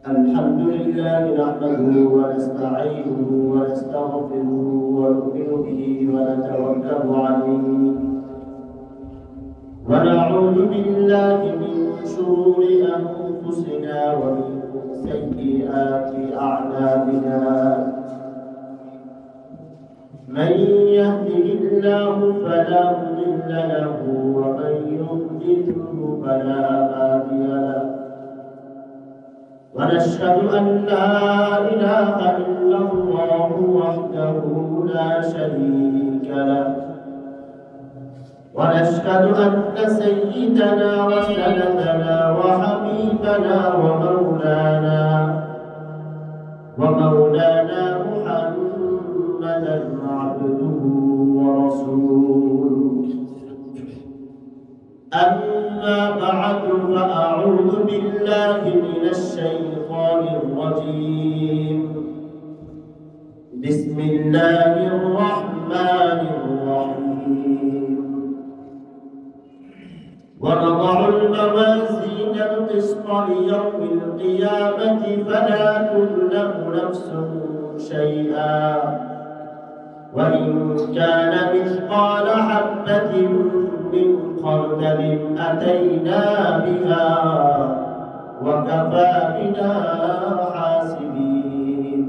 الحمد لله نحمده ونستعينه ونستغفره ونؤمن به ونتوكل عليه ونعوذ بالله من شرور أنفسنا ومن سيئات أعمالنا من يهده الله فلا مضل له ومن يضلله فلا هادي له ونشهد أن لا إله إلا الله وحده لا شريك له ونشهد أن سيدنا وسندنا وحبيبنا ومولانا محمدا عبده ورسوله أما بعد فأعوذ بالله من الشيطان الرجيم بسم الله الرحمن الرحيم ونضع الموازين القسط ليوم القيامة فلا تظلم نفس شيئا وإن كان مثقال حبة من خردل أتينا بها وكفى بنا حاسبين.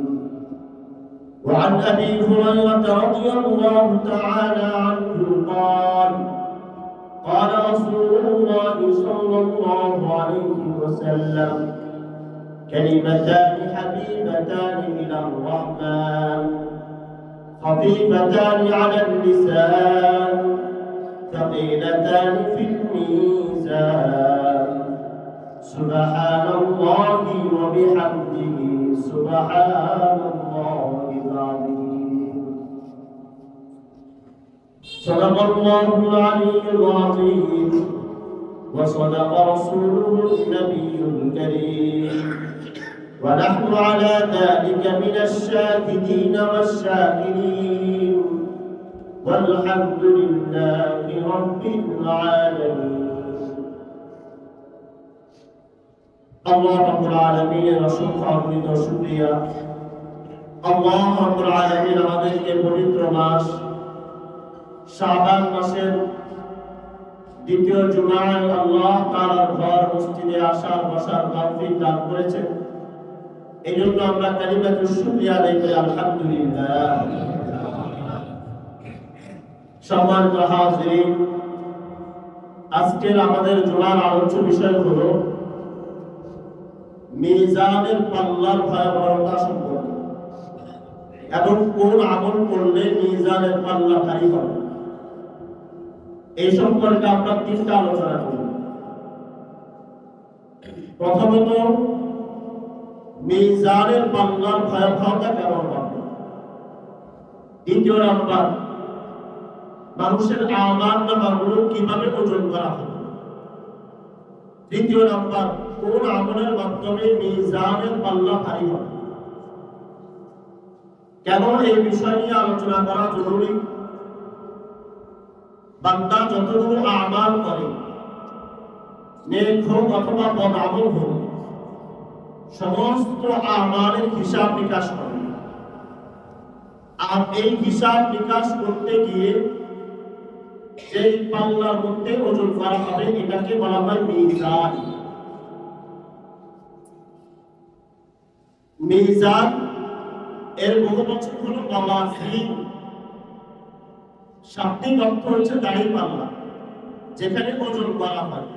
وعن أبي هريرة رضي الله تعالى عنه قال قال رسول الله صلى الله عليه وسلم كلمتان حبيبتان إلى الرحمن خفيفتان على اللسان ثقيلتان في الميزان سبحان الله وبحمده سبحان الله العظيم. صدق الله العلي العظيم وصدق رسوله النبي الكريم ونحن على ذلك من الشاهدين والشاكرين والحمد لله رب العالمين. الله رب العالمين অসংখ্য শুকরিয়া। আল্লাহ রব্বুল আলামিন আমাদেরকে পবিত্র মাস শাবান মাসের দ্বিতীয় জুমায় আল্লাহ তাআলার ঘর মসজিদে আসার বসার তৌফিক দান করেছেন। এই জন্য আমরা কালিমাতুশ শুকরিয়া আদায় করি আলহামদুলিল্লাহ। সম্মানিত হাজিরিন, আজকের আমাদের জুমার আলোচ্য বিষয় হলো মিজানের পাল্লার ভয়াবহতা সম্পর্কে এবং কোন আমল করলে মিজানের পাল্লা ভারী হবে এই সম্পর্কে আমরা তিনটা আলোচনা করব। প্রথমত মিজানের পাল্লার ভয়াবহতা কেমন হবে, দ্বিতীয় নাম্বার মানুষের আমলনামাগুলো কিভাবে ওজন করা হবে, তৃতীয় নাম্বার কোন আমলের মাধ্যমে মিজানের পাল্লা ভারী হবে। কেন এই বিষয় নিয়ে আলোচনা করা জরুরি? বান্দা যতগুলো আমাল করে, নেক হোক অথবা বদ আমল হোক, সমস্ত আমালের হিসাব নিকাশ করে। আর এই হিসাব নিকাশ করতে গিয়ে যে পাল্লার মধ্যে ওজন করা হবে এটাকে বলা হয় মিজান। মিজান এর বহুবচন হলো মাওয়াজিন। শাব্দিক অর্থ হচ্ছে দাড়ি পাল্লা, যেখানে ওজন করা হয়।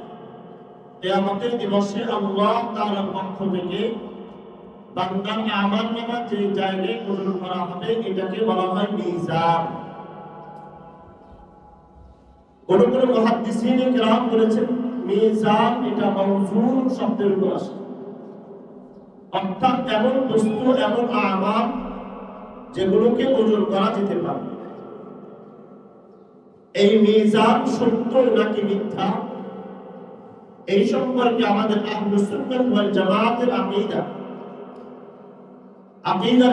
কিয়ামতের দিবসে আল্লাহ তাআলার পক্ষ থেকে বান্দার আমলনামা যে জায়গায় ওজন করা হবে এটাকে বলা হয় মিজান। কোন মুহাদ্দিসিনে কেরাম বলেছেন মিজান এটা মাওজুন শব্দের উপর আসে, অর্থাৎ এমন বস্তু এমন আমাল যেগুলোকে ওজন করা যেতে পারে। এই মিজান সত্য নাকি মিথ্যা এই সম্পর্কে আমাদের আহলুস সুন্নাহ ওয়াল জামাতের আকীদার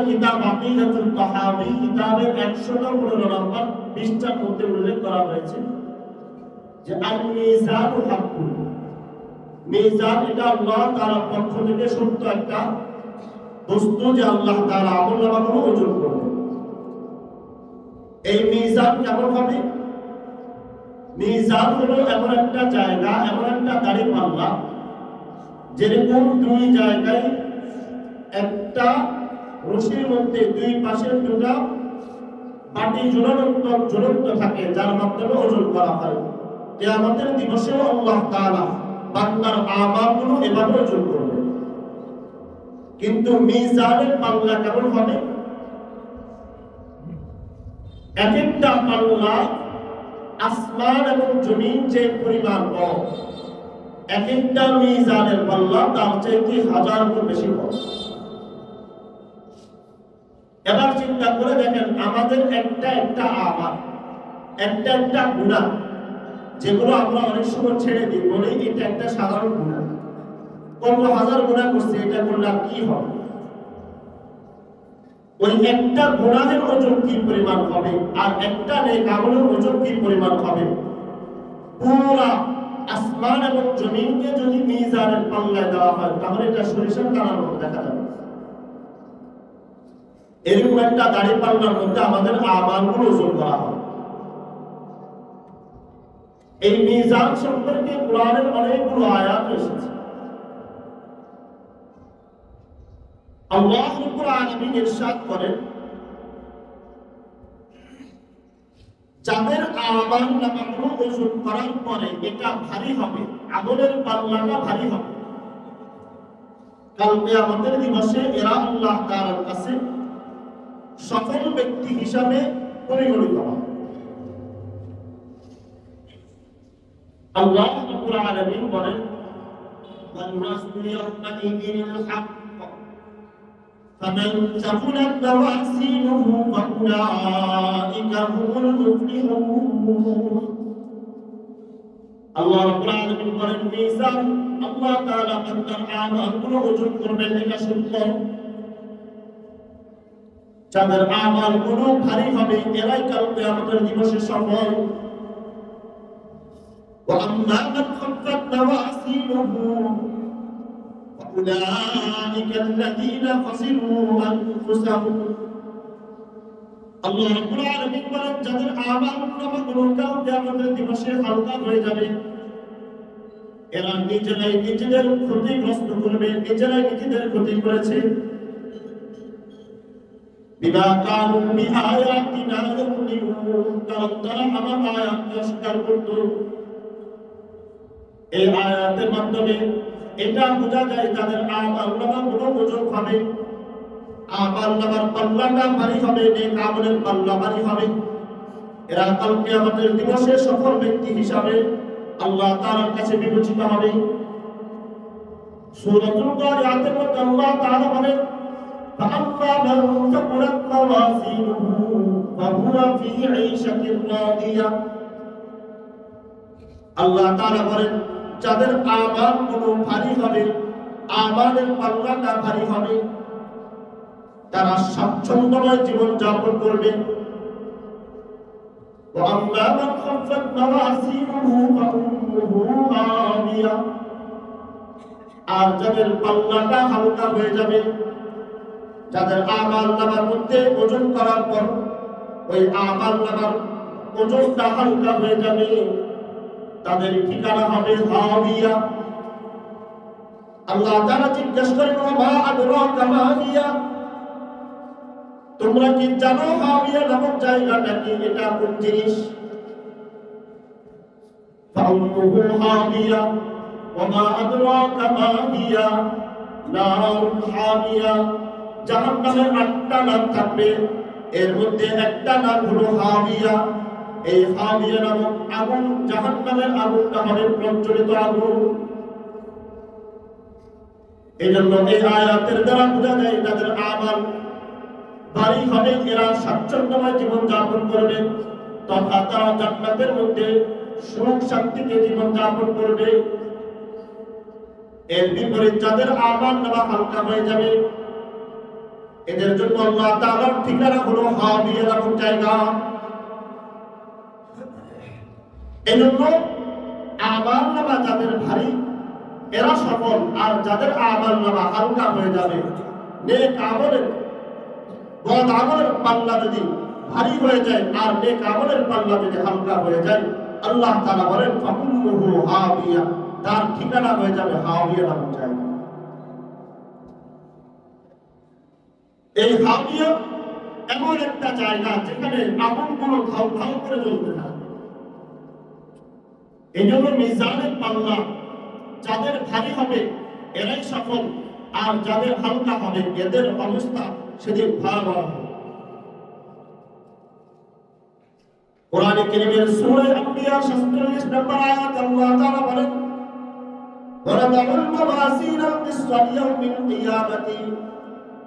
কিতাব আকীদাতুল তাহাবী কিতাবের 115 নম্বর পৃষ্ঠার মধ্যে উল্লেখ করা হয়েছে যে আল মিজানু হাক্কুন, মিজান এটা আল্লাহ তাআলার পক্ষ থেকে সত্য একটা বস্তু যে আল্লাহ তাআলা আমলনামাগুলো ওজন করবে। এই মিজান কেমন হবে? মিজান হলো এমন একটা জায়গা, এমন একটা দাঁড়িপাল্লা, যেরকম দুই জায়গায় একটা রশির মধ্যে দুই পাশের দুটা বাটি ঝুলন্ত থাকে, যার মাধ্যমে ওজন করা হয়। কিয়ামতের দিবসেও আল্লাহ তাআলা বান্দার আমালগুলো এভাবে ওজন করবে। কিন্তু মিজানের পাল্লা কেমন হবে? এক একটা পাল্লা আসমান এবং জমিন যে পরিমাণ বড়, এক একটা মিজানের পাল্লা তার চাইতে 1000 গুণ বেশি বড়। এবার চিন্তা করে দেখেন, আমাদের একটা একটা আমল, একটা একটা গুনাহ, যেগুলো আমরা অনেক সময় ছেড়ে দিই, বলি এটা একটা সাধারণ গুনাহ, কত হাজার গুনাহ করছে, এটা করলে কি হবে? ওই একটা গুনাহের ওজন কি পরিমাণ হবে, আর একটা নেক আমলের ওজন কি পরিমাণ হবে? পুরা আসমান এবং জমিনকে যদি মিজানের পাল্লায় দেওয়া হয়, তাহলে এটা সরিষার দানার মতো দেখা যাবে। এরকম একটা দাঁড়িপাল্লার মধ্যে আমাদের আমালগুলো ওজন করা হয়। এই মিজান সম্পর্কে কোরআনের অনেকগুলো আয়াত এসেছে। আল্লাহ রাব্বুল আলামিন ইরশাদ করেন, যাদের আমলনামাগুলো ওজন করার পরে এটা ভারী হবে, আমলের পাল্লাটা ভারী হবে, কাল কিয়ামতের দিবসে এরা আল্লাহ তাআলার কাছে সফল ব্যক্তি হিসাবে পরিগণিত হবে। আল্লাহ রাব্বুল আলামিন বলেন, ওয়ান-নাসরু ইয়াওমাইযিনিল হাক্ক فمن ثقلت موازينه فأولئك هم المفلحون। আল্লাহ রাব্বুল আলামিন বলেন, মিজান আল্লাহ তাআলা বান্দার আমলগুলো ওজন করবেন, এটা সত্য। যাদের আমলগুলো ভারী হবে, এরাই কাল কিয়ামতের দিবসে সফল। وأما من خفت موازينه أولئك الذين خسروا أنفسهم। আল্লাহ রাব্বুল আলামিন বলেন, যাদের আমলনামাগুলো কাল কিয়ামতের দিবসে হালকা হয়ে যাবে, এরা নিজেরাই নিজেদের ক্ষতিগ্রস্ত করবে, নিজেরাই নিজেদের ক্ষতি করেছে। বিমা কানু বিআয়াতিনা ইউমিনুন, কারণ তারা আমার আয়াতকে অস্বীকার করত। এই আয়াতের মাধ্যমে এটা বোঝা যায়, যাদের আমলনামাগুলো ওজন হবে, আমলনামার পাল্লাটা ভারী হবে, নেক আমলের পাল্লা ভারী হবে, এরা কাল কিয়ামতের দিবসে সফল ব্যক্তি হিসাবে আল্লাহ তাআলার কাছে বিবেচিত হবে। সূরাতুল কারিয়াতের মধ্যে আল্লাহ তাআলা বলেন, فأما من ثقلت موازينه فهو في عيشة راضية। আল্লাহ তাআলা বলেন, যাদের আমলগুলো ভারী হবে, আমলের পাল্লাটা ভারী হবে, তারা স্বাচ্ছন্দ্যময় জীবন যাপন করবে। وأما من خفت موازينه فأمه هاوية। আর যাদের পাল্লাটা হালকা হয়ে যাবে, যাদের আমলনামার মধ্যে ওজন করার পর ওই আমলনামার ওজনটা হালকা হয়ে যাবে, তাদের ঠিকানা হবে হাবিয়া। আল্লাহ তাআলা জিজ্ঞেস করেন, মা আদরাকা মা হিয়া, তোমরা কি জানো হাবিয়া নামক জায়গাটা কি, এটা কোন জিনিস? ফাউমুহু হাবিয়া ওয়া মা আদরাকা মা হিয়া নারুন হাবিয়া। জাহান্নামের 8টা নাম থাকবে, এর মধ্যে একটা নাম হলো হাবিয়া। এই হাবিয়া নামক আগুন, জাহান্নামের আগুনটা হবে প্রজ্বলিত আগুন। এই জন্য এই আয়াতের দ্বারা বোঝা যায়, তাদের আমল ভারী হবে, এরা স্বাচ্ছন্দ্যময় জীবন যাপন করবে, তথা তারা জান্নাতের মধ্যে সুখ শান্তিতে জীবন যাপন করবে। এর বিপরীত যাদের আমলনামা হালকা হয়ে যাবে, এদের জন্য আল্লাহ তাআলার ঠিকানা হলো হাবিয়া নামক জায়গা। এজন্য আমলনামা যাদের ভারী, এরা সফল। আর যাদের আমলনামা হালকা হয়ে যাবে, নেক আমলের বদ আমলের পাল্লা যদি ভারী হয়ে যায় আর নেক আমলের পাল্লা যদি হালকা হয়ে যায়, আল্লাহ তাআলা বলেন ফাকুল্লুহু হাবিয়া, তার ঠিকানা হয়ে যাবে হাবিয়া নামক জায়গা। এই হাবিয়া এমন একটা জায়গা যেখানে আগুনগুলো ধাউ ধাউ করে জ্বলতে থাকে। এই জন্য মিজানের পাল্লা যাদের ভারী হবে এরাই সফল, আর যাদের হালকা হবে এদের অবস্থা সেদিন ভয়াবহ হবে। কোরআনে কারীমের সূরা আম্বিয়া 47 নম্বর আয়াত আল্লাহ তাআলা বলেন ওয়ালাদাউল মাওয়াজিন আল-কিসত লিয়াউমিল কিয়ামাতি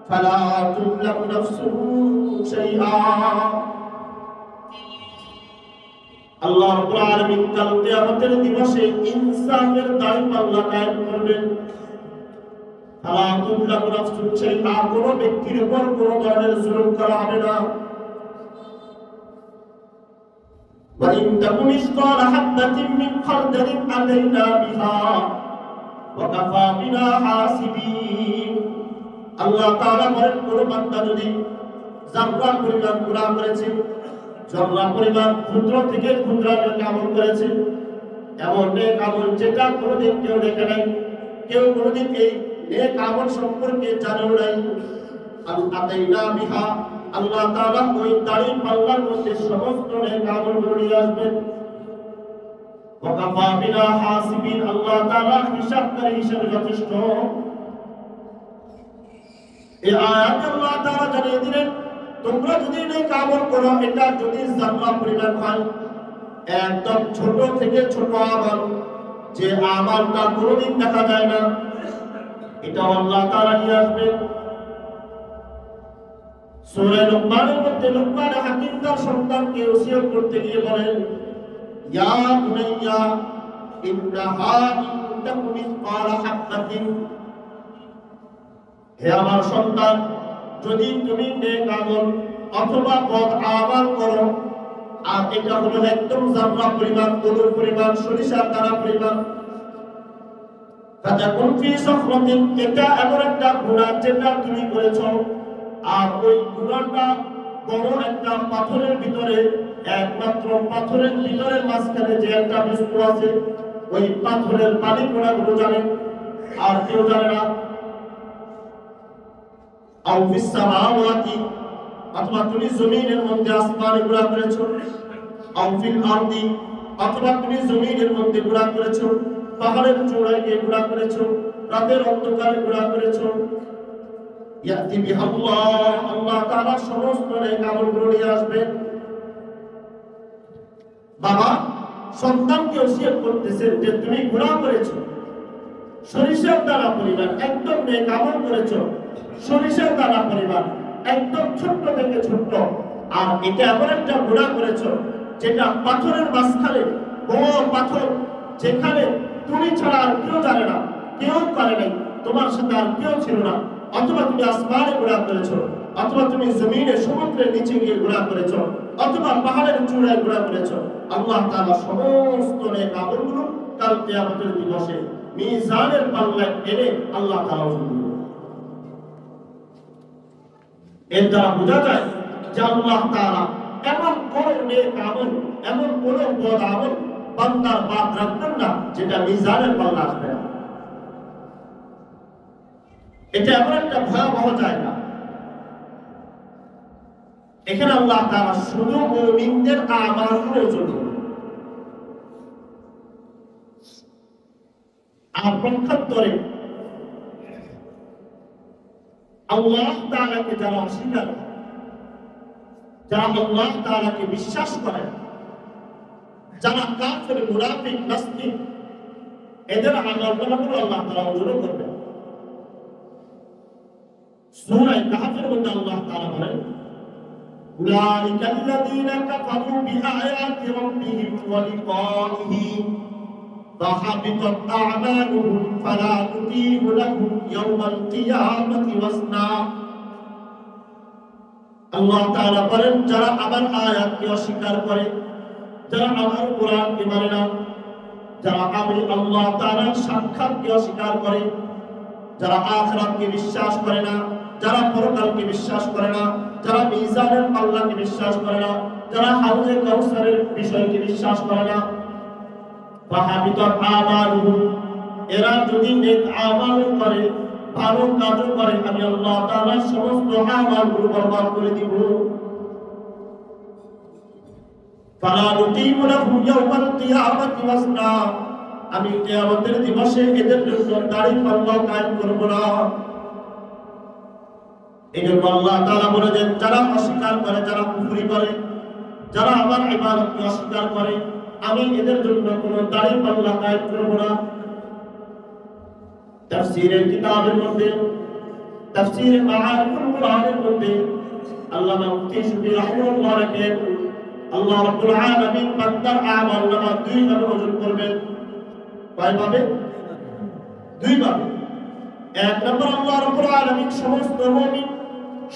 ফালা তুযলামু নাফসুন শাইআ। আল্লাহ রাব্বুল আলামিন কাল কিয়ামতের দিবসে ইনসাফের দাঁড়িপাল্লা কায়েম করবেন। ফালা তুযলামু নাফসুন শাইআ, কোন ব্যক্তির উপর কোন ধরনের জুলুম করা হবে না। وَإِن تَكُ مِثْقَالَ حَبَّةٍ مِّنْ خَرْدَلٍ أَتَيْنَا بِهَا وَكَفَىٰ بِنَا حَاسِبِينَ। আল্লাহ তাআলা বলেন, কোন বান্দা যদি যাররা পরিমাণ গুনাহ করেছে, যাররা পরিমাণ ক্ষুদ্র থেকে ক্ষুদ্র নেক আমল করেছে, এমন নেক আমল যেটা কোনোদিন কেউ দেখে নাই, কেউ কোনোদিন এই নেক আমল সম্পর্কে জানেও নাই, আতাইনা বিহা, আল্লাহ তাআলা ওই দাড়ির পাল্লার মধ্যে সমস্ত নেক আমলগুলো নিয়ে আসবেন। ওয়াকাফা বিনা হাসিবিন, আল্লাহ তাআলা হিসাবকারী হিসেবে যথেষ্ট। এই আয়াতে আল্লাহ তাআলা জানিয়ে দিলেন, তোমরা যদি নেক আমল করো, এটা যদি যাররা পরিমাণ হয়, একদম ছোট থেকে ছোট আমল, যে আমলটা কোনোদিন দেখা যায় না, এটা আল্লাহ তাআলা নিয়ে আসবেন। সূরা লুকমানের মধ্যে লুকমান হাকিম তার সন্তানকে ওসিয়ত করতে গিয়ে বলেন, ইয়া বুনাইয়া ইন্নাহা ইন তাকু মিসকালা হাববাতিন, হে আমার সন্তান, যদি তুমি নেক আমল অথবা বদ আমল করো, আর এটা হলো একদম যাররা পরিমাণ, অনুর পরিমাণ, সরিষার দানা পরিমাণ, ফাতাকুন ফি সখরাতিন, এটা এমন একটা গুনাহ যেটা তুমি করেছো, আর ওই গুনাহটা বড় একটা পাথরের ভিতরে, একমাত্র পাথরের ভিতরের মাঝখানে যে একটা বস্তু আছে, ওই পাথরের পানি গুনাহগুলো জানে আর কেউ জানে না। আও ফিস সামাওয়াতি, অথবা তুমি জমিনের মধ্যে আসমানে গুনাহ করেছো, আও ফিল আরদি, অথবা তুমি জমিনের মধ্যে গুনাহ করেছো, পাহাড়ের চূড়ায় গিয়ে গুনাহ করেছো, রাতের অন্ধকারে গুনাহ করেছো, ইয়াতি বিহাল্লাহ, আল্লাহ তাআলা সমস্ত নেক আমলগুলো নিয়ে আসবেন। বাবা সন্তানকে ওসিয়ত করতেছেন যে তুমি গুনাহ করেছো, সরিষার দানা পরিমাণ, একদম নেক আমল করেছো, সরিষার দানা পরিমাণ, একদম ছোট্ট থেকে ছোট্ট, আর এটা এমন একটা গুনাহ করেছো যেটা পাথরের মাঝখানে, বড় পাথর, যেখানে তুমি ছাড়া আর কেউ জানে না, কেউ করে নাই, তোমার সাথে আর কেউ ছিল না, অথবা তুমি আসমানে গুনাহ করেছো, অথবা তুমি জমিনে সমুদ্রের নিচে গিয়ে গুনাহ করেছো, অথবা পাহাড়ের চূড়ায় গুনাহ করেছো, আল্লাহ তাআলা সমস্ত নেক আমলগুলো কাল কিয়ামতের দিবসে মিজানের পাল্লায় এনে আল্লাহ তাআলা ওজন দিবেন। এর দ্বারা বোঝা যায় যে আল্লাহ তাআলা এমন কোন নেক আমল, এমন কোন বদ আমল বান্দার বাদ রাখবেন না যেটা মিজানের পাল্লা আসবে না। এটা এমন একটা ভয়াবহ জায়গা, এখানে আল্লাহ তাআলা শুধু মুমিনদের আমলগুলো ওজন করবেন, আর পক্ষান্তরে আল্লাহ তাআলাকে যারা অস্বীকার করে, যারা আল্লাহ তাআলাকে বিশ্বাস করে, যারা কাফের, মুনাফিক, নাস্তিক, এদের আমলগুলো আল্লাহ তাআলা ওজন করবেন। সূরা কাহফের মধ্যে আল্লাহ তাআলা বলেন, উলাইকাল্লাযীনা কাফারু বিআয়াতি রাব্বিহিম ওয়া লিকাইহি ফাহাবিতাত আ'মালুহুম ফালা তুতিহু লাহুম ইয়াওমাল কিয়ামাতি ওয়াজনা। আল্লাহ তাআলা বলেন, যারা আমার আয়াতকে অস্বীকার করে, যারা আমার কোরআনকে মানে না, যারা আমি আল্লাহ তাআলার সাক্ষাৎকে অস্বীকার করে, যারা আখিরাতকে বিশ্বাস করে না, যারা পরকালকে বিশ্বাস করে না, যারা মিজানের পাল্লাকে বিশ্বাস করে না, যারা হাউজে কাউসারের বিষয়কে বিশ্বাস করে না, ফাহাবিতাত আমালুহুম, এরা যদি নেক আমল করে, ভালো কাজ করে, আমি আল্লাহ তাআলা সমস্ত আমলগুলো বরবাদ করে দিব। ফালা নুকিমু লাহুম ইয়াওমাল কিয়ামাতি ওয়াজনা, আমি কিয়ামতের দিবসে এদের জন্য দাড়ি পাল্লা কায়েম করব না। এই জন্য আল্লাহ তাআলা বলেছেন, যারা অস্বীকার করে, যারা কুফরি করে, যারা আমার ইবাদতকে অস্বীকার করে, আমি এদের জন্য কোনো দাড়ি পাল্লা কায়েম করব না। তাফসীরের কিতাবের মধ্যে, তাফসীরে মাআরিফুল কুরআনের মধ্যে আল্লামা মুফতি সুফি রাহিমাহুল্লাহ লেখেন, আল্লাহ রাব্বুল আলামিন বান্দার আমল নামা দুই ভাবে ওজন করবেন। কয় ভাবে? দুই ভাবে। এক নম্বর, আল্লাহ রাব্বুল আলামিন সমস্ত মুমিন,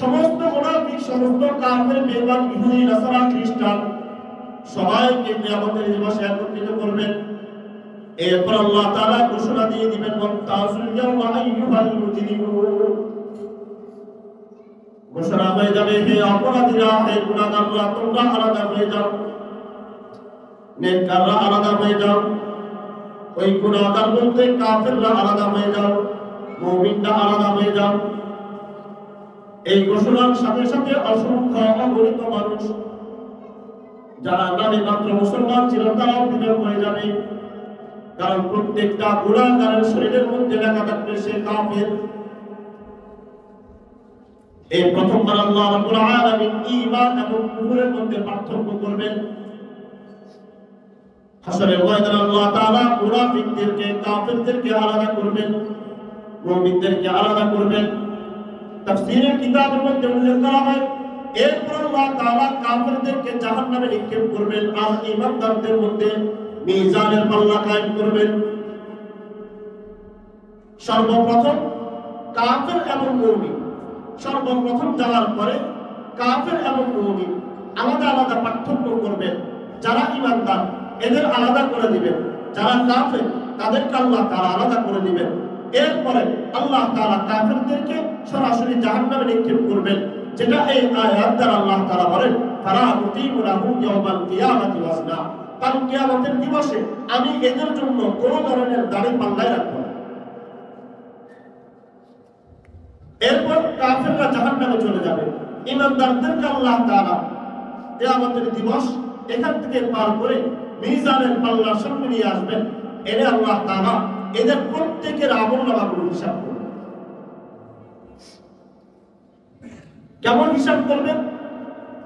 সমস্ত মুনাফিক, সমস্ত কাফের, বেঈমান, ইহুদি, নাসারা, খ্রিস্টান সবাইকে কিয়ামতের দিবসে একত্রিত করবেন। এরপর আল্লাহ তাআলা ঘোষণা দিয়ে দিবেন, ওয়ান্তাজুল ইয়াওমা আইয়ুহাল মুজরিমুন, ঘোষণা হয়ে যাবে, হে অপরাধীরা, হে গুনাহগাররা, তোমরা আলাদা হয়ে যাও, নেককাররা আলাদা হয়ে যাও। ওই গুনাহগার বলতে কাফেররা আলাদা হয়ে যাও, মুমিনরা আলাদা হয়ে যাও। এই ঘোষণার সাথে সাথে অসংখ্য অগণিত মানুষ যারা নামে মাত্র মুসলমান ছিল তারাও বিভেদ হয়ে যাবে, কারণ প্রত্যেকটা গুনাহগারের শরীরের মধ্যে লেখা থাকবে সে কাফের। এই প্রথমবার আল্লাহ রাব্বুল আলামিন ঈমান এবং কুফরের মধ্যে পার্থক্য করবেন। হাসরের ময়দানে আল্লাহ তাআলা মুনাফিকদেরকে, কাফেরদেরকে আলাদা করবেন, মুমিনদেরকে আলাদা করবেন। তাফসীরের কিতাবের মধ্যে উল্লেখ করা হয়, এরপর আল্লাহ তাআলা কাফেরদেরকে জাহান্নামে নিক্ষেপ করবেন আর ঈমানদারদের মধ্যে মিজানের পাল্লা কায়েম করবেন। সর্বপ্রথম কাফের এবং মুমিন, সর্বপ্রথম যাওয়ার পরে কাফের এবং মুমিন আলাদা আলাদা পার্থক্য করবেন। যারা ঈমানদার এদের আলাদা করে দিবেন, যারা কাফের তাদেরকে আল্লাহ তাআলা আলাদা করে দিবেন। এরপরে আল্লাহ তাআলা কাফেরদেরকে সরাসরি জাহান্নামে নিক্ষেপ করবেন, যেটা এই আয়াত দ্বারা আল্লাহ তাআলা বলেন, ফালা নুকিমু লাহুম ইয়াওমাল কিয়ামাতি ওয়াজনা, কাল কিয়ামতের দিবসে আমি এদের জন্য কোনো ধরনের দাড়ি পাল্লায় রাখবো না। এরপর কাফেররা জাহান্নামে চলে যাবে, ঈমানদারদেরকে আল্লাহ তাআলা কিয়ামতের দিবস এখান থেকে পার করে মিজানের পাল্লার সামনে নিয়ে আসবেন। এনে আল্লাহ তাআলা এদের প্রত্যেকের আমলনামাগুলো হিসাব করবেন। কেমন হিসাব করবেন?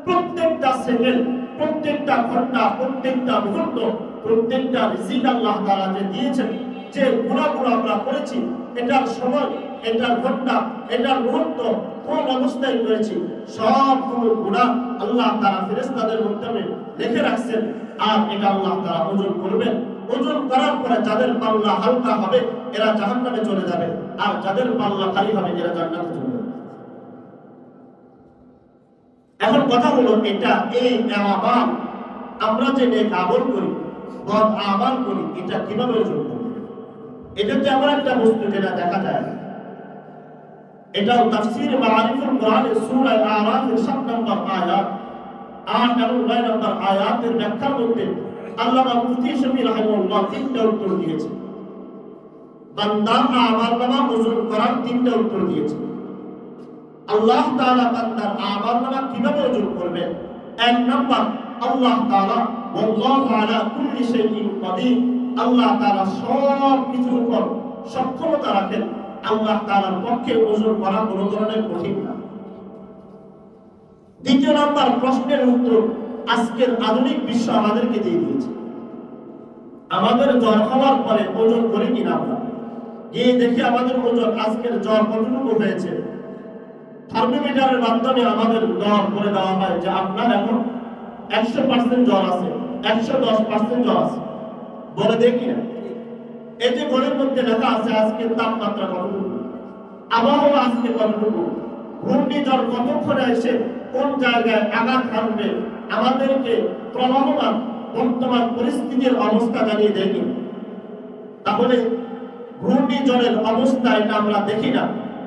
প্রত্যেকটা সেকেন্ড, প্রত্যেকটা ঘন্টা, প্রত্যেকটা মুহূর্ত, প্রত্যেকটা রিজিক আল্লাহ তাআলা যে দিয়েছেন, যে গুনাহগুলো আমরা করেছি, এটার সময়, এটার ঘন্টা, এটার মুহূর্ত, কোন অবস্থায় করেছি, সবগুলো গুনাহ আল্লাহ তাআলা ফেরেশতাদের মাধ্যমে লিখে রাখছেন। আর এটা আল্লাহ তাআলা ওজন করবেন। ওজন করার পরে যাদের পাল্লা হালকা হবে এরা জাহান্নামে চলে যাবে, আর যাদের পাল্লা ভারী হবে এরা জান্নাতে চলে যাবে। এখন কথা হলো, এটা এই আমল, আমরা যে নেক আমল করি, বদ আমল করি, এটা কিভাবে ওজন করব? এটাতে আমার একটা বস্তু যেটা দেখা যায়, এটাও তাফসীর মাআরিফুল কুরআনের সূরা আরাফের 7 নম্বর আয়াত, 8 এবং 9 নম্বর আয়াতের ব্যাখ্যার মধ্যে আল্লামা মুফতি শফি রাহিমাহুল্লাহ 3টা উত্তর দিয়েছে। বান্দার আমলনামা ওজন করার 3টা উত্তর দিয়েছে। আল্লাহ তাআলা বান্দার আমলনামা কিভাবে ওজন করবেন? 1 নম্বর, আল্লাহ তাআলা ওয়াল্লাহু আলা কুল্লি শাইইন কাদির, আল্লাহ তাআলা সব কিছুর উপর সক্ষমতা রাখেন। আল্লাহ তাআলার পক্ষে ওজন করা কোনো ধরনের কঠিন না। দ্বিতীয় নম্বর প্রশ্নের উত্তর আজকের আধুনিক বিশ্ব আমাদেরকে দিয়ে দিয়েছে। আমাদের জ্বর হওয়ার পরে ওজন করি কিনা আমরা, গিয়ে দেখি আমাদের ওজন আজকের জ্বর কতটুকু হয়েছে। থার্মোমিটারের মাধ্যমে আমাদের জ্বর করে দেওয়া হয় যে আপনার এখন 100% জ্বর আছে, 110% জ্বর আছে, বলে দেখি না। এই যে ঘরের মধ্যে লেখা আছে আজকের তাপমাত্রা কতটুকু, আবহাওয়া আজকে কতটুকু, ঘূর্ণিঝড় কতক্ষণে এসে কোন জায়গায় আঘাত হানবে, আমাদেরকে প্রবহমান বর্তমান পরিস্থিতির অবস্থা জানিয়ে দেয়নি। তাহলে ঘূর্ণিঝড়ের অবস্থা এটা আমরা দেখি না,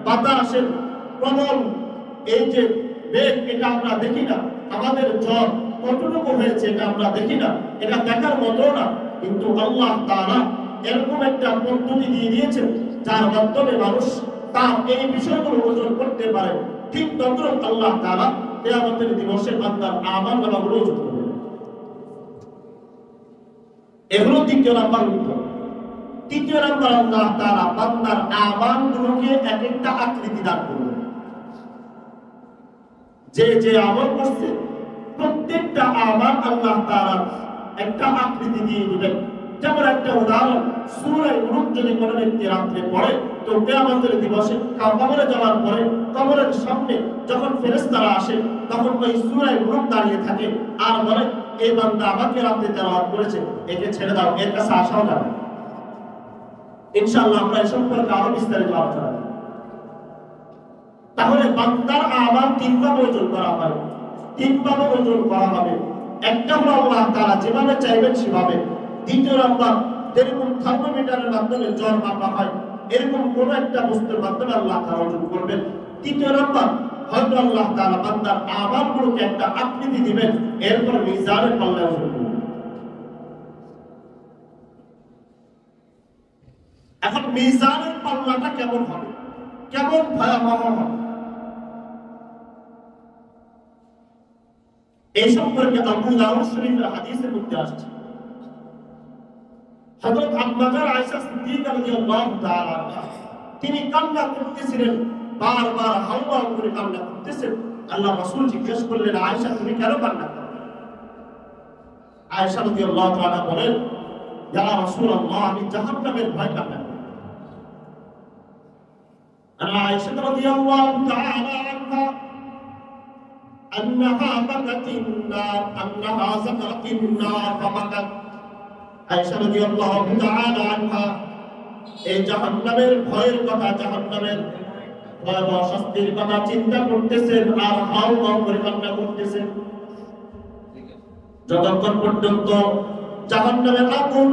বাতাসের প্রবল এই যে বেগ এটা আমরা দেখি না, আমাদের ঝড় কতটুকু হয়েছে এটা আমরা দেখি না, এটা দেখার মতো না। কিন্তু আল্লাহ তাআলা এরকম একটা পদ্ধতি দিয়ে দিয়েছেন যার মাধ্যমে মানুষ তার এই বিষয়গুলো ওজন করতে পারে। ঠিক তদ্রুপ আল্লাহ তাআলা কিয়ামতের দিবসে বান্দার আমল নামাগুলো ওজন করবেন। এগুলো দ্বিতীয় নাম্বার উত্তর। তৃতীয় নাম্বার, আল্লাহ তাআলা বান্দার আমলগুলোকে এক একটা আকৃতি দান করবেন। যে যে আমল করছে প্রত্যেকটা আমল আল্লাহ তাআলা একটা আকৃতি দিয়ে দিবেন। যেমন একটা উদাহরণ, সূরা নূর যদি কোনো ব্যক্তি রাত্রে পড়ে তো কিয়ামতের দিবসে কবরে যাওয়ার পরে কবরের সামনে যখন ফেরেশতারা আসে তখন ওই সূরা নূর দাঁড়িয়ে থাকে আর বলে, এই বান্দা আমাকে রাতে তেলাওয়াত করেছে, একে ছেড়ে দাও, এর কাছে আসাও যাবে। ইনশাআল্লাহ আমরা এই সম্পর্কে আরো বিস্তারিত আলোচনা করব। তাহলে বান্দার আমল তিন ভাবে ওজন করা হয়, তিন ভাবে ওজন করা হবে। একটা হলো আল্লাহ তাআলা যেভাবে চাইবেন সেভাবে। দ্বিতীয় নাম্বার, যেরকম থার্মোমিটারের মাধ্যমে জ্বর মাপা হয় এরকম কোন একটা বস্তুর মাধ্যমে আল্লাহ তাআলা ওজন করবেন। তৃতীয় নাম্বার, হয়তো আল্লাহ তাআলা বান্দার আমলগুলোকে একটা আকৃতি দিবেন, এরপর মিজানের পাল্লায় ওজন করবেন। এখন মিজানের পাল্লাটা কেমন হবে, কেমন ভয়াবহ হবে, এই সম্পর্কে আবু দাউদ শরীফের হাদিসের মধ্যে আসছে। হযরত আম্মা আয়েশা সিদ্দিকা রাদিয়াল্লাহু তাআলা তিনি কান্না করতেছিলেন, বারবার হাওয়া করে কান্না করতেছেন। আল্লাহ রাসূল জিজ্ঞেস করলেন, আয়েশা তুমি কেন কান্না করো? আয়েশা রাদিয়াল্লাহু তাআলা বলেন, ইয়া রাসূলুল্লাহ আমি জাহান্নামের ভয় কান্না করি। আয়েশা রাদিয়াল্লাহু তাআলা আনহা أنها بكت النار أنها ذكرت النار فبكت। আয়েশা রাদিয়াল্লাহু তাআলা আনহা এই জাহান্নামের ভয়ের কথা, জাহান্নামের ভয়াবহ শাস্তির কথা চিন্তা করতেছেন আর হাওমাও করে কান্না করতেছেন। যতক্ষণ পর্যন্ত জাহান্নামের আগুন,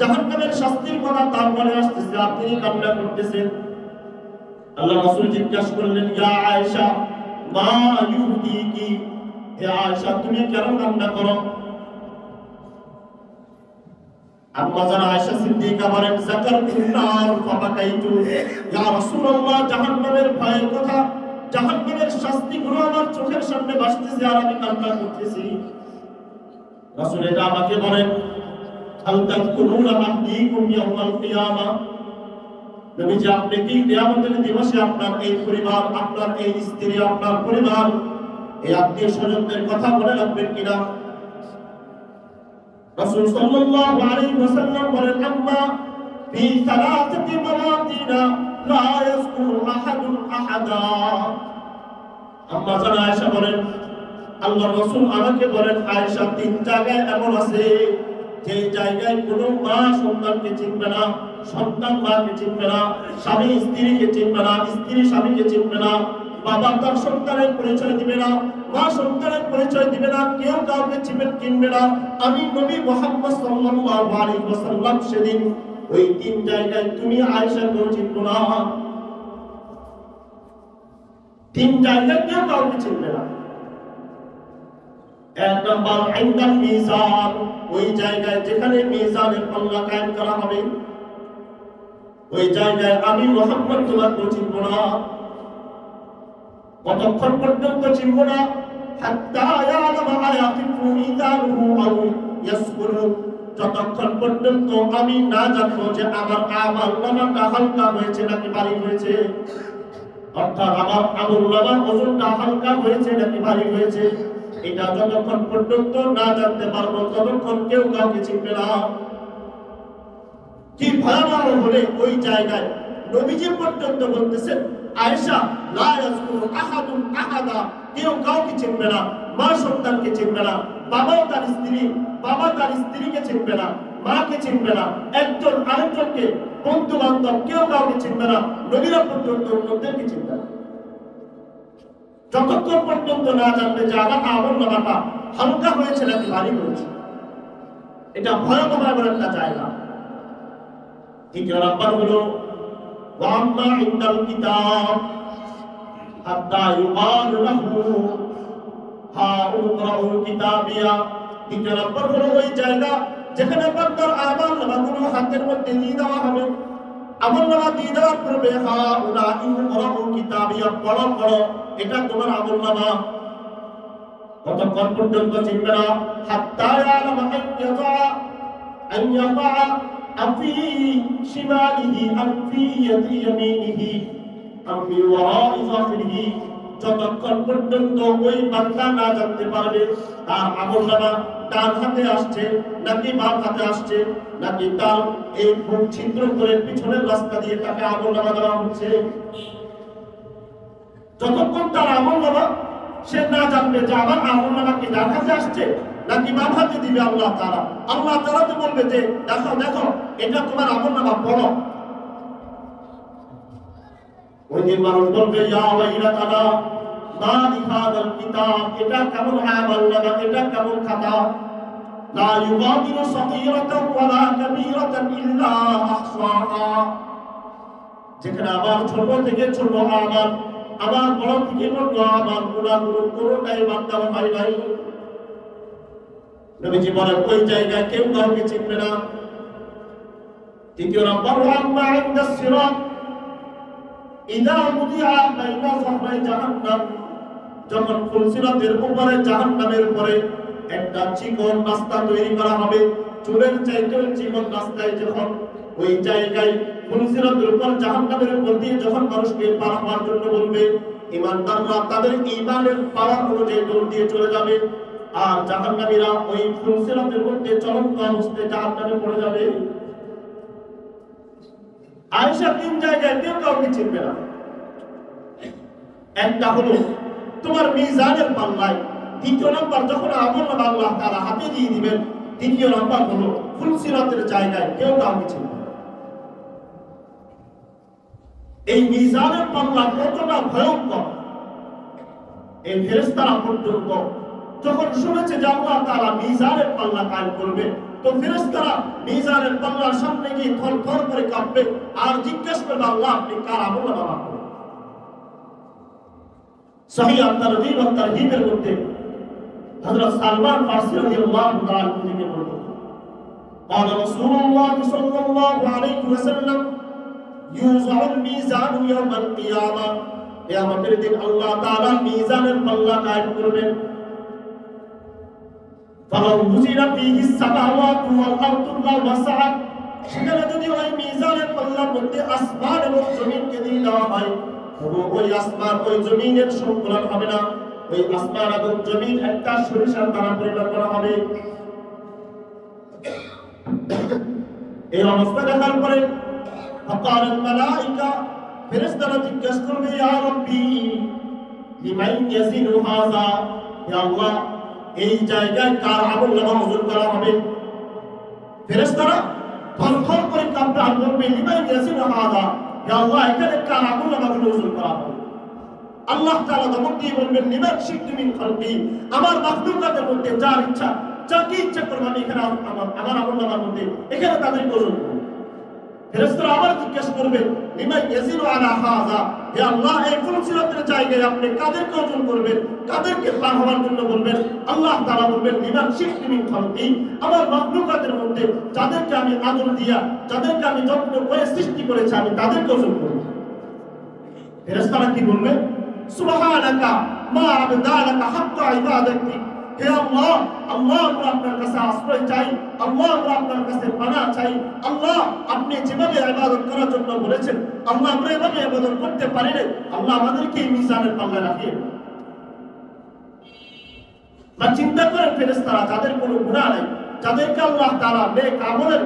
জাহান্নামের শাস্তির কথা তার মনে আসতেছে আর তিনি কান্না করতেছেন। আল্লাহ রাসূল জিজ্ঞাসা করলেন, ইয়া আয়েশা মা ইউহদিকি, হে আয়েশা তুমি কেন কান্না করো? আম্মা জান আয়েশা সিদ্দিকা বলেন, যাকারতুন নার ফাবাকাইতু, ইয়া রাসূলুল্লাহ জাহান্নামের ভয়ের কথা, জাহান্নামের শাস্তিগুলো আমার চোখের সামনে ভাসতেছে আর আমি কান্না করতেছি। রাসূল এটা আমাকে বলেন, হাল তাযকুরুনা মাহদিকুম ইয়াউমাল কিয়ামা, নবীজি আপনি কি কিয়ামতের দিবসে আপনার এই পরিবার, আপনার এই স্ত্রী, আপনার পরিবার, এই আত্মীয় স্বজনদের কথা মনে রাখবেন কিনা? রাসূল সাল্লাল্লাহু আলাইহি ওয়াসাল্লাম বলেন, আম্মা ফি সালাসাতি মাওয়াতিনা লা ইয়াযকুরু আহাদুন আহাদা। আম্মা জান আয়েশা বলেন, আল্লাহর রাসূল আমাকে বলেন, আয়েশা তিন জায়গায় এমন আছে যে জায়গায় কোনো মা সন্তানকে চিনবে না, সন্তান মাকে চিনবে না, স্বামী স্ত্রীকে চিনবে না, স্ত্রী স্বামীকে চিনবে না, বাবা তার সন্তানের পরিচয় দিবে না, মা সন্তানের পরিচয় দিবে না, কেউ কাউকে চিনবে না। আমি নবী মুহাম্মদ সাল্লাল্লাহু আলাইহি ওয়াসাল্লাম সেদিন ওই তিন জায়গায় তুমি আয়েশা কেউ চিনবে না, তিন জায়গায় কেউ কাউকে চিনবে না। এক নম্বর ইনদাল মিজান, ওই জায়গায় যেখানে মিজানের পাল্লা কায়েম করা হবে ওই জায়গায় আমি মুহাম্মদ তোমাকে চিনব না। কতক্ষণ পর্যন্ত চিনব না? হাত্তা ইয়ালামা আয়াকিফু মিজানুহু আও ইয়াসকুরু, যতক্ষণ পর্যন্ত আমি না জানবো যে আমার আমলনামাটা হালকা হয়েছে নাকি ভারী হয়েছে, অর্থাৎ আমার আমলনামার ওজনটা হালকা হয়েছে নাকি ভারী হয়েছে, এটা যতক্ষণ পর্যন্ত না জানতে পারবো ততক্ষণ কেউ কাউকে চিনবে না। কি ভয়াবহ হলে ওই জায়গায় নবীজি পর্যন্ত বলতেছেন, আয়েশা লা ইয়াযকুরু আহাদুন আহাদা, কেউ কাউকে চিনবে না, মা সন্তানকে চিনবে না, বাবা তার স্ত্রীকে চিনবে না, মাকে চিনবে না, একজন আরেকজনকে, বন্ধু বান্ধব কেউ কাউকে চিনবে না, নবীরা পর্যন্ত অন্যদেরকে চিনবে না। যতক্ষণ পর্যন্ত না জানবে যে আমার আমলনামাটা হালকা হয়েছে নাকি ভারী হয়েছে। এটা ভয়াবহ একটা জায়গা। দ্বিতীয় নাম্বার হলো ওয়া আম্মা ইনদাল কিতাব হাত্তা ইউকাল লাহু হা উকরাউ কিতাবিয়া। দ্বিতীয় নাম্বার হলো ওই জায়গা যেখানে বান্দার আমল নামাগুলো হাতের মধ্যে দিয়ে দেওয়া হবে। আমল নামা দিয়ে দেওয়ার পূর্বে হা উলাইহি উকরাউ কিতাবিয়া, পড়ো পড়ো, এটা তোমার আমল নামা। ততক্ষণ পর্যন্ত চিনবে না হাত্তা ইয়ালামা আইয়াতা আফি শিমালিহি আফি ইয়ামিনিহি আফি ওয়ারাই যাহরিহি। যতক্ষণ পর্যন্ত ওই বান্দা না জানতে পারবে তার আমলনামা ডান হাতে আসছে নাকি বাম হাতে আসছে, নাকি তার এই বুক ছিদ্র করে পিছনের রাস্তা দিয়ে তাকে আমলনামা দেওয়া হচ্ছে, যতক্ষণ তার আমলনামা সে না জানবে যে আমার আমলনামা কি ডান হাতে আসছে নাকি বাম হাতে দিবে আল্লাহ তাআলা। আল্লাহ তাআলা তো বলবে যে দেখো দেখো এটা তোমার আমলনামা, পড়ো। ওই দিন মানুষ বলবে ইয়া ওয়াইলাতানা মা লিহাদাল কিতাব, এটা কেমন আমলনামা, এটা কেমন খাতা, লা ইউগাদিরু সগীরাতান ওয়ালা কাবীরাতান ইল্লা আহসাহা। যেখানে আমার ছোট থেকে ছোট আমল, আমার বড় থেকে বড় আমল, গুনাহগুলো কোনোটাই বাদ দেওয়া হয় নাই। নবীজি বলেন ওই জায়গায় কেউ কাউকে চিনবে না। তৃতীয় নম্বর ওয়া আম্মা ইনদাস সিরাত ইযা মুদিআ বাইনা যাহরাই জাহান্নাম, যখন ফুলসিরাতের উপরে জাহান্নামের উপরে একটা চিকন রাস্তা তৈরি করা হবে, চুলের চাইতে চিকন রাস্তায় যখন ওই জায়গায় ফুলসিরাতের উপর জাহান্নামের উপর দিয়ে যখন মানুষকে পার হওয়ার জন্য বলবে, ঈমানদাররা তাদের ঈমানের পাওয়ার অনুযায়ী দৌড় দিয়ে চলে যাবে, আর জাহান্নামীরা ওই ফুলসিরাতের মধ্যে চলন্ত অবস্থায় জাহান্নামে পড়ে যাবে। আয়েশা তিন জায়গায় কেউ কাউকে চিনবে না। একটা হলো তোমার মিজানের পাল্লায়, দ্বিতীয় নম্বর যখন আমলনামা আল্লাহ তাআলা হাতে দিয়ে দিবেন, তৃতীয় নম্বর হলো ফুলসিরাতের জায়গায় কেউ কাউকে চিনবে না। এই মিজানের পাল্লা কতটা ভয়ঙ্কর, এই ফেরেশতারা পর্যন্ত যখন শুনেছে যে আল্লাহ তাআলা মিজানের পাল্লা কায়েম করবে, তো ফেরেশতারা মিজানের পাল্লার সামনে গিয়ে থরথর করে কাঁপবে আর জিজ্ঞেস করবে আল্লাহ আপনি কার আমলনামা মাফ করবেন। সহিহ আত-তারগীব ওয়া তারহীবের মধ্যে হযরত সালমান ফারসি রাদিয়াল্লাহু তাআলা থেকে বর্ণিত, قال رسول الله صلى الله عليه وسلم يوضع الميزان يوم القيامة, কিয়ামতের দিন আল্লাহ তাআলা মিজানের পাল্লা কায়েম করবেন। فلو وزن فيه السماوات والأرض وسعت, সেখানে যদি ওই মিজানের পাল্লার মধ্যে আসমান এবং জমিনকে দিয়ে দেওয়া হয়, তবু ওই আসমান ওই জমিনের সংকলন হবে না, ওই আসমান এবং জমিন একটা সরিষার দ্বারা পরিণত করা হবে। এই অবস্থা দেখার পরে فقال الملائكة, ফেরেশতারা জিজ্ঞেস করবে ইয়া রব্বি লিমান ইয়াজিনু হাযা, ইয়া আল্লাহ এই জায়গায় কার আমলনামা ওজন করা হবে। ফেরেশতারা থরথর করে কাঁপতে আর বলবে লিমান ইয়াজিনু হাযা, ইয়া আল্লাহ এখানে কার আমলনামাগুলো ওজন করা হবে। আল্লাহ তাআলা জবাব দিয়ে বলবেন লিমান শি'তু মিন খালকি, আমার মাখলুকাতের মধ্যে যার ইচ্ছা যাকে ইচ্ছা করবে আমি এখানে আমার আমলনামার মধ্যে এখানে তাদেরকে ওজন করব। ফেরেশতারা আবার জিজ্ঞেস করবে লিমান ইয়াজিনু আলা হাযা, হে আল্লাহ এই ফুলসিরাতের জায়গায় আপনি কাদেরকে ওজন করবেন, কাদেরকে পার হওয়ার জন্য বলবেন। আল্লাহ তাআলা বলবেন লিমান শি'তু মিন খালকি, আমার মাখলুকাতের মধ্যে যাদেরকে আমি আদর দিয়া যাদেরকে আমি যত্ন করে সৃষ্টি করেছি আমি তাদেরকে ওজন করব। ফেরেশতারা কি বলবে সুবহানাকা মা আবদালাকা হাক্কা ইবাদাতি, হে আল্লাহ আল্লাহ আমরা আপনার কাছে আশ্রয় চাই, আল্লাহ আমরা আপনার কাছে পানাহ চাই, আল্লাহ আপনি যেভাবে ইবাদত করার জন্য বলেছেন আল্লাহ আমরা এভাবে ইবাদত করতে পারি না, আল্লাহ আমাদেরকে এই মিজানের পাল্লায় রাখিয়ে। বা চিন্তা করেন ফেরেশতারা যাদের কোনো গুনাহ নাই, যাদেরকে আল্লাহ তাআলা নেক আমলের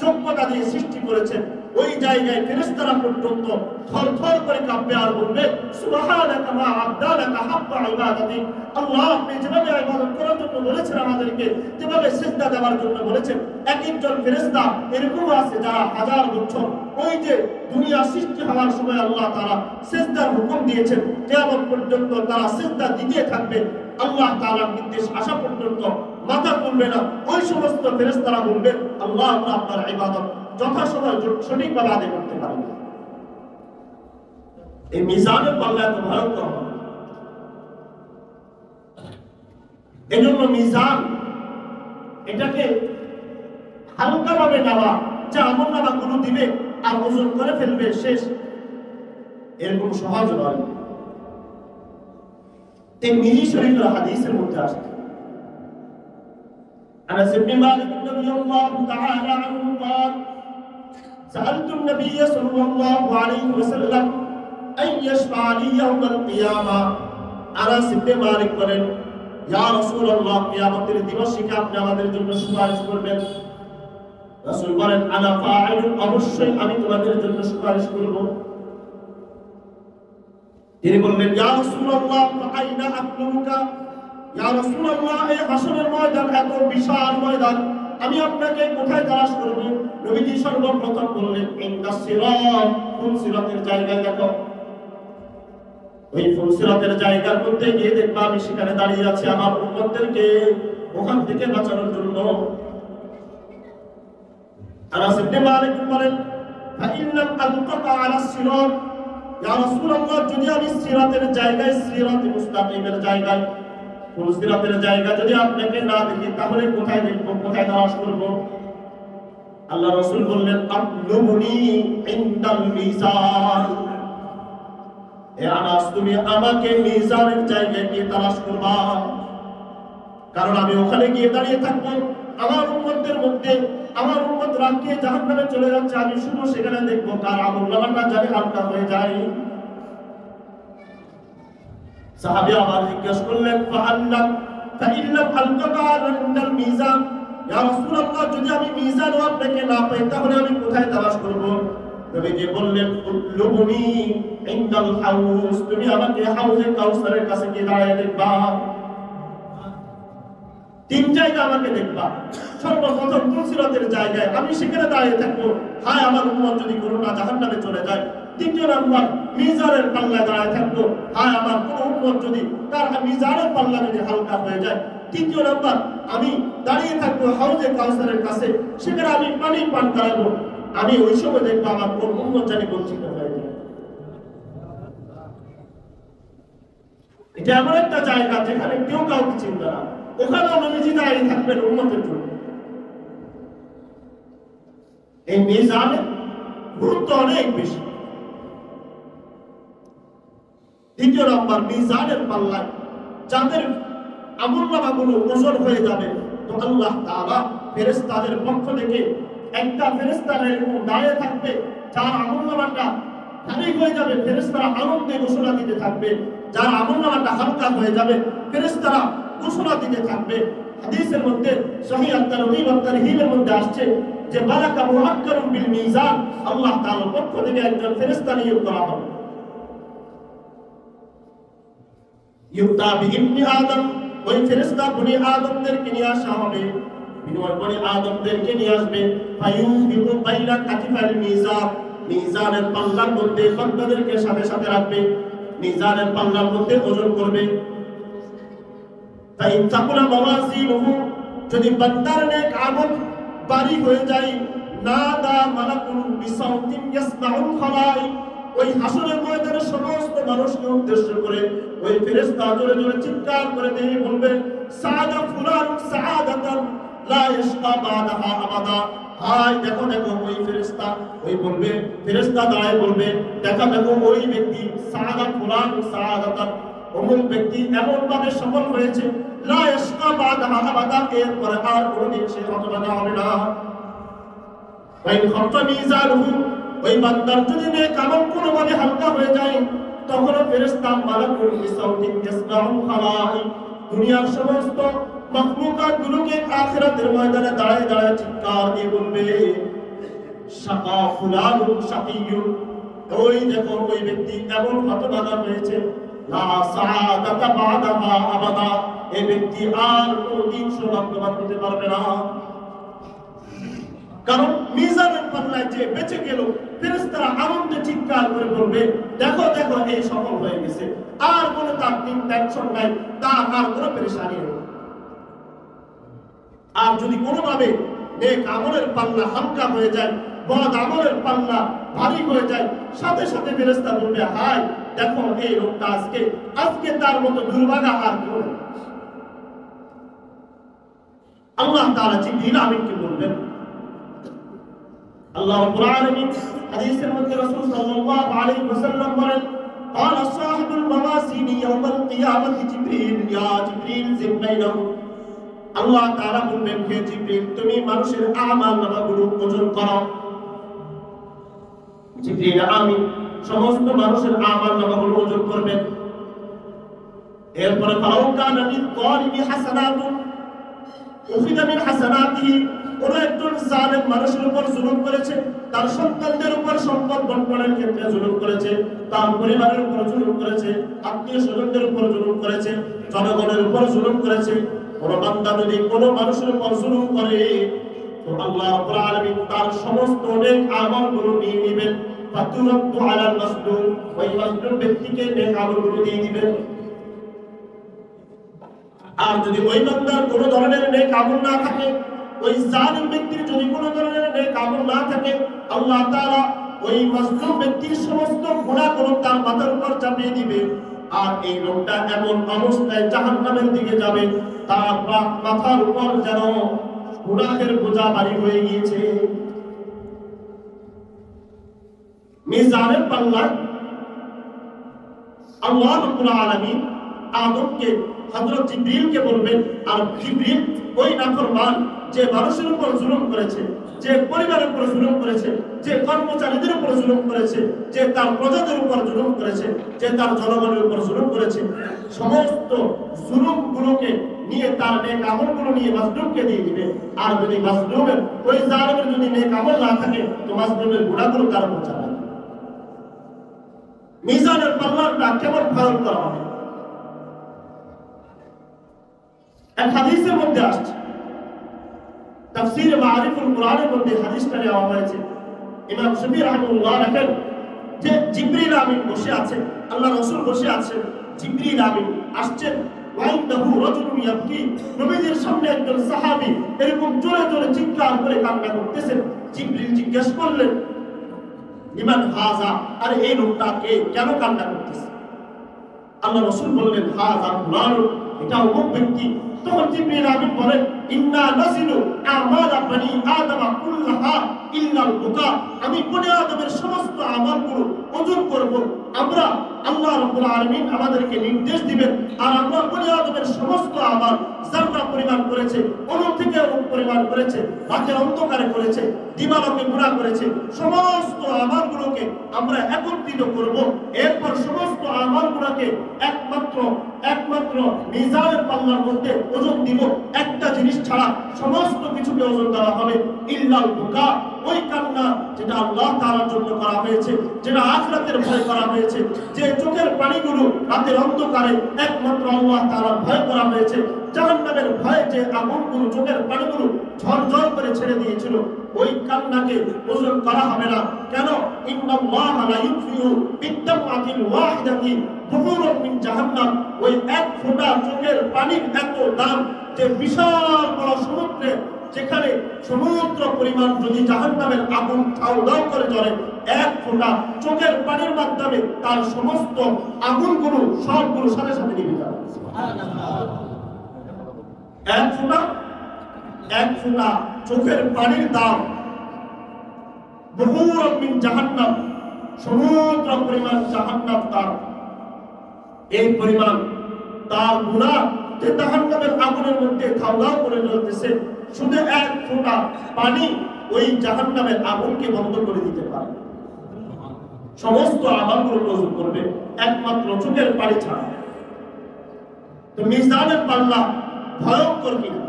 যোগ্যতা দিয়ে সৃষ্টি করেছেন, ওই জায়গায় ফেরেশতারা পর্যন্ত থরথর করে কাঁপবে আর বলবে সুবহানাকা মা আবদালাকা হাক্কা ইবাদাতি, আল্লাহ আপনি যেভাবে ইবাদত করার জন্য বলেছেন আমাদেরকে, যেভাবে সিজদা দেওয়ার জন্য বলেছেন, এক একজন ফেরেশতা এরকম আছে যারা হাজার বছর ওই যে দুনিয়া সৃষ্টি হওয়ার সময় আল্লাহ তাআলা সিজদার হুকুম দিয়েছেন কিয়ামত পর্যন্ত তারা সিজদা দিতে থাকবে, আল্লাহ তাআলার নির্দেশ আসা পর্যন্ত মাথা তুলবে না। ওই সমস্ত ফেরেশতারা বলবে আল্লাহ আমরা আপনার ইবাদত যথাসময় সঠিকভাবে আদায় করতে পারে না। এই মিজানের পাল্লা এত ভয়ঙ্কর। এই জন্য মিজান এটাকে হালকাভাবে নেওয়া, যে আমল নামা গুলো দিবে আর ওজন করে ফেলবে শেষ, এরকম সহজ নয়। এই মিহি শরীফের হাদিসের মধ্যে আসছে আনাস ইবনে মালিক রাদিয়াল্লাহু তাআলা আনহু قال سألت النبي صلى الله عليه وسلم أن يشفع لي يوم القيامة। আনাস ইবনে মালিক বলেন, ইয়া রাসূলুল্লাহ, কিয়ামতের দিবসে কি আপনি আমাদের জন্য সুপারিশ করবেন? রাসূল বলেন, আনা ফাইলুন, অবশ্যই আমি তোমাদের জন্য সুপারিশ করব। তিনি বললেন, ইয়া রাসূলুল্লাহ ফাআইনা আতলুকা, ইয়া রাসূলুল্লাহ, এই হাসরের ময়দান এত বিশাল ময়দান, আমি আপনাকে কোথায় তালাশ করব? নবীজি সর্বপ্রথম বললেন, ইনদাস সিরাত, ফুলসিরাতের জায়গায় দেখো। ওই ফুলসিরাতের জায়গার মধ্যে গিয়ে দেখবা আমি সেখানে দাঁড়িয়ে আছি আমার উম্মতদেরকে ওখান থেকে বাঁচানোর জন্য। আনাস ইবনে মালিক বলেন, ফাইন্নাম আলতাকা আলা সিরাত, ইয়া রাসূলুল্লাহ, যদি আমি সিরাতের জায়গায়, সিরাতে মুস্তাকিমের জায়গায়, ফুলসিরাতের জায়গা যদি আপনাকে না দেখি তাহলে কোথায় দেখব, কোথায় তালাশ করব? আল্লাহ রাসূল বললেন, আতলুবনি ইনদাল মিজান, হে আনাস, তুমি আমাকে মিজানের জায়গায় গিয়ে তালাশ করবা, কারণ আমি ওখানে গিয়ে দাঁড়িয়ে থাকবো। আমার উম্মতদের মধ্যে আমার উম্মতরা কে জাহান্নামে চলে যাচ্ছে, আমি শুধু সেখানে দেখবো কার আমলনামাটা জানি হালকা হয়ে যায়। সাহাবী আবার জিজ্ঞাসা করলেন, ফাইল্লাম আলতাকা ইনদাল মিজান, ইয়া রাসূলুল্লাহ, যদি আমি মিজানও আপনাকে না পাই তাহলে আমি কোথায় তালাশ করব? নবীজি বললেন, উতলুবনি ইনদাল হাউজ, তুমি আমাকে হাউজে কাউসারের কাছে গিয়ে দাঁড়িয়ে দেখবা। তিন জায়গা আমাকে দেখবা। সর্বপ্রথম ফুলসিরাতের জায়গায় আমি সেখানে দাঁড়িয়ে থাকবো, হায় আমার উম্মত যদি কোনোটা জাহান্নামে চলে যায়। দ্বিতীয় নাম্বার, মিজানের পাল্লায় দাঁড়িয়ে থাকবো, হায় আমার কোনো উম্মত যদি তার মিজানের পাল্লা যদি হালকা হয়ে যায়। তৃতীয় নাম্বার, আমি দাঁড়িয়ে থাকবো হাউজে কাউসারের কাছে, সেখানে আমি পানি পান করাবো। আমি ওই সময় দেখবো আমার কোন উম্মত জানি বঞ্চিত হয়ে যায়। এটা এমন একটা জায়গা যেখানে কেউ কাউকে চিন্তা না, ওখানেও নবীজি দাঁড়িয়ে থাকবেন উম্মতের জন্য। এই মিজানের গুরুত্ব অনেক বেশি। দ্বিতীয় নম্বর, মিজানের পাল্লায় যাদের আমলনামাগুলো ওজন হয়ে যাবে, তো আল্লাহ তাআলা ফেরেশতাদের পক্ষ থেকে একটা ফেরেশতা এরকম দাঁড়িয়ে থাকবে, যার আমলনামাটা ভারী হয়ে যাবে ফেরেশতারা আনন্দে ঘোষণা দিতে থাকবে, যার আমলনামাটা হালকা হয়ে যাবে ফেরেশতারা ঘোষণা দিতে থাকবে। হাদিসের মধ্যে সহিহ আত-তারগীব ওয়া তারহীবের মধ্যে আসছে যে মালাকা মুআক্কারুন বিল মিজান, আল্লাহ তাআলার পক্ষ থেকে একজন ফেরেশতা নিয়োগ করা হবে। ইউতা বিইবনি আদম, ওই ফেরেশতা বনি আদমদেরকে নিয়ে আসা হবে, বনি আদমদেরকে নিয়ে আসবে। ফায়ুবিতু বাইনা কাতিফাল মিজান, মিজানের পাল্লার মধ্যে বান্দাদেরকে সাথে সাথে রাখবে, মিজানের পাল্লার মধ্যে ওজন করবে। তাই তাকুলা মাওয়াজিনুহু, যদি বান্দার নেক আমল ভারী হয়ে যায়, নাদা মালাকুন বিসাউতিন ইয়াসমাউল খালাইক, ওই হাসরের ময়দানে সমস্ত মানুষকে উদ্দেশ্য করে ওই ফেরেশতা জোরে জোরে চিৎকার করে দিয়ে বলবে, সাআদা ফুলান সাআদাতান লা ইয়াশকা বাদাহা আবাদা। হায় দেখো দেখো, ওই ফেরেশতা ওই বলবে, ফেরেশতা দাঁড়ায় বলবে, দেখো দেখো ওই ব্যক্তি সাআদা ফুলান সাআদাতান, অমুক ব্যক্তি এমন ভাবে সফল হয়েছে, লা ইয়াশকা বাদাহা আবাদা, এরপরে আর কোনোদিন সে হতভাগা হবে না। ওই খাফা মিজানুহু, ওই বান্দার যদি নেক আমল কোনোভাবে হালকা হয়ে যায়, তখন ফেরেশতা মালাকুল বিসাউতিন ইয়াসমাউল খালাইক, দুনিয়ার সমস্ত মাখলুকাত গুলোকে আখিরাতের ময়দানে দাঁড়ায় দাঁড়ায় চিৎকার দিয়ে বলবে, শাকা ফুলানুন শাকিয়ুন, ওই দেখো ওই ব্যক্তি এমন হতভাগা হয়েছে, লা সাআদাতা বাদাহা আবাদা, এই ব্যক্তি আর কোনোদিন সৌভাগ্যবান হতে পারবে না। কারণ মিজানের পাল্লায় যে বেঁচে গেল, ফেরেশতারা আনন্দে চিৎকার করে বলবে, দেখো দেখো এই সফল হয়ে গেছে, আর কোনো তার টেনশন নাই, তার আর কোনো পেরেশানি নেই। আর যদি কোনোভাবে নেক আমলের পাল্লা হালকা হয়ে যায়, বদ আমলের পাল্লা ভারী হয়ে যায়, সাথে সাথে ফেরেশতা বলবে, হায় দেখো এই লোকটা আজকে তার মতো দুর্ভাগা আর কেউ নেই। আল্লাহ তাআলা জিবরিল আমিনকে বলবেন, আল্লাহ রাব্বুল আলামিন হাদিসের মধ্যে রাসূল সাল্লাল্লাহু আলাইহি ওয়াসাল্লাম বলেন, قال صاحب الموازين يوم القيامة جبريل يا جبريل زد بينهم। আল্লাহ তাআলা বলবেন, হে জিবরিল তুমি মানুষের আমল নামাগুলো ওজন করো। জিবরিল আমিন সমস্ত মানুষের আমল নামাগুলো ওজন করবেন। এরপরে ফালাউ কানা লিল-যালিমি হাসানাতুন উখিযা মিন হাসানাতিহি, কোন একজন জালেম মানুষের উপর জুলুম করেছে, তার সন্তানদের উপর সম্পদ বন্টনের ক্ষেত্রে জুলুম করেছে, তার পরিবারের উপর জুলুম করেছে, আত্মীয় স্বজনদের উপর জুলুম করেছে, জনগণের উপর জুলুম করেছে। কোন বান্দা যদি কোন মানুষের উপর জুলুম করে, তো আল্লাহ রাব্বুল আলামিন তার সমস্ত নেক আমলগুলো নিয়ে নেবেন। ফাতুরাদ্দু আলাল মাসলুম, ওই মাসলুম ব্যক্তিকে নেক আমলগুলো দিয়ে দিবেন। আর যদি ওই বান্দার কোন ধরনের নেক আমল না থাকে, ওই জালিম ব্যক্তির যদি কোন ধরনের নেক আমল না থাকে, আল্লাহ তাআলা ওই মাসলুম ব্যক্তির সমস্ত গুনাহগুলো তার মাথার উপর চাপিয়ে দিবে। আর এই লোকটা এমন অবস্থায় জাহান্নামের দিকে যাবে, তার মাথার উপর যেন গুনাহের বোঝা ভারী হয়ে গিয়েছে। মিজানের পাল্লায় আল্লাহ রাব্বুল আলামিন আদমকে হযরত জিবরিলকে বলবেন, আর জিবরিল ওই নাফরমান যে মানুষের উপর জুলুম করেছে, যে পরিবারের উপর জুলুম করেছে, যে কর্মচারীদের উপর জুলুম করেছে, যে তার প্রজাদের উপর জুলুম করেছে, যে তার জনগণের উপর জুলুম করেছে, সমস্ত জুলুমগুলোকে নিয়ে তার নেক আমলগুলো নিয়ে মাজলুমকে দিয়ে দিবে। আর যদি মাজলুমের ওই জালিমের যদি নেক আমল না থাকে, তো মাজলুমের গুনাহগুলো তার উপর চাপাবে। মিজানের পাল্লাটা কেমন ভয়ঙ্কর হবে। এক হাদিসের মধ্যে আসছে, তাফসীরে মারিফুল কুরআনের মধ্যে হাদিসটা নেওয়া হয়েছে। ইমাম শফি রাহিমাহুল্লাহ লেখেন যে জিবরিল আমিন বসে আছে, আল্লাহ রাসূল বসে আছেন, জিবরিল আমিন আসছেন, ওয়াইন্দাহু রাজুলুন ইয়াবকি, নবীজির সামনে একজন সাহাবী এরকম জোরে জোরে চিৎকার করে কান্না করতেছেন। জিবরিল জিজ্ঞেস করলেন, লিমান হাযা, আরে এই লোকটা কে, কেন কান্না করতেছে? আল্লাহ রাসূল বললেন, হাযা ফুলান, এটা অমুক ব্যক্তি। তখন জিবরিল আমিন বলেন, ইন্না নাজিলু আমাল বনি আদম কুল্লাহা ইল্লাল বুকা, আমি বনি আদমের সমস্ত আমলগুলো ওজন করব। আমরা আল্লাহ রাব্বুল আলামিন আমাদেরকে নির্দেশ দিবেন, আর আমরা বনি আদমের সমস্ত আমল যারা পরিমাণ করেছে, অনু থেকে পরিমাণ করেছে, রাতের অন্ধকারে করেছে, দিবালোকে গুনাহ করেছে, সমস্ত আমলগুলোকে আমরা একত্রিত করব। এরপর সমস্ত আমলগুলোকে একমাত্র মিজানের পাল্লার মধ্যে ওজন দিব। একটা জিনিস ছাড়া সমস্ত কিছুকে ওজন দেওয়া হবে, ইল্লাল বুকা, ওই কান্না যেটা আল্লাহ তাআলার জন্য করা হয়েছে, যেটা আখিরাতের ভয় করা হয়েছে, যে চোখের পানিগুলো রাতের অন্ধকারে একমাত্র আল্লাহ তাআলার ভয় করা হয়েছে, জাহান্নামের ভয়ে যে আগুনগুলো চোখের পানিগুলো ঝরঝর করে ছেড়ে দিয়েছিল, ওই কান্নাকে ওজন করা হবে না। কেন? ইন্নাল্লাহ লা ইউফিউ বিদ্দামাতিল ওয়াহিদাতি বুহুরুম মিন জাহান্নাম, ওই এক ফোঁটা চোখের পানির এত দাম যে বিশাল বড় সমুদ্রে, যেখানে সমুদ্র পরিমাণ যদি জাহান্নামের আগুন দাউ দাউ করে জ্বলে, এক ফোঁটা চোখের পানির মাধ্যমে তার সমস্ত আগুনগুলো সবগুলো সাথে সাথে নিভে যাবে। এক ফোঁটা চোখের পানির দাম বুহুরুম মিন জাহান্নাম, সমুদ্র পরিমাণ জাহান্নাম তার, এই পরিমাণ তার গুনাহ যে জাহান্নামের আগুনের মধ্যে দাউ দাউ করে জ্বলতেছে, শুধু এক ফোঁটা পানি ওই জাহান্নামের আগুনকে বন্ধ করে দিতে পারে। সমস্ত আমলগুলো ওজন করবে একমাত্র চোখের পানি ছাড়া। তো মিজানের পাল্লা ভয়ঙ্কর কিনা?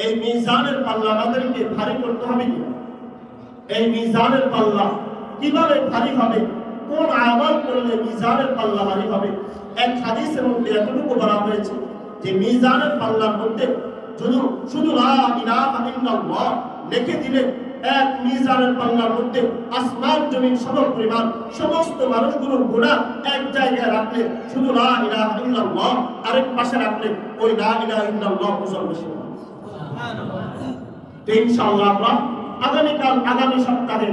এই মিজানের পাল্লা আমাদেরকে ভারী করতে হবে কিনা? এই মিজানের পাল্লা কিভাবে ভারী হবে? কোন আমল করলে মিজানের পাল্লা ভারী হবে? এক হাদিসের মধ্যে এতটুকু বলা হয়েছে যে মিজানের পাল্লার মধ্যে শুধু লা ইলাহা ইল্লাল্লাহ লিখে দিলে, এক মিজানের পাল্লার মধ্যে আসমান জমিন সমপরিমাণ সমস্ত মানুষগুলোর গুনাহ এক জায়গায় রাখলে, শুধু লা ইলাহা ইল্লাল্লাহ আরেক পাশে রাখলে, ওই লা ইলাহা ইল্লাল্লাহ ওজন বেশি হবে। সুবহানাল্লাহ। ইনশাআল্লাহ আমরা আগামীকাল আগামী সপ্তাহে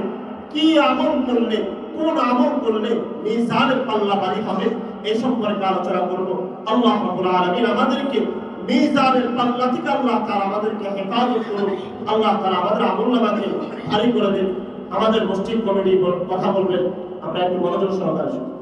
কি আমল করলে, কোন আমল করলে মিজানের পাল্লা ভারী হবে, এই সম্পর্কে আলোচনা করব। আল্লাহ রাব্বুল আলামিন আমাদেরকে মিজানের পাল্লা থেকে আল্লাহ তাআলা আমাদেরকে হেফাজত করুন। আল্লাহ তাআলা আমাদের আমলনামাকে ভারী করে দিন। আমাদের মসজিদ কমিটি কথা বলবেন, আমরা একটু মনোযোগ সহকারে শুনি।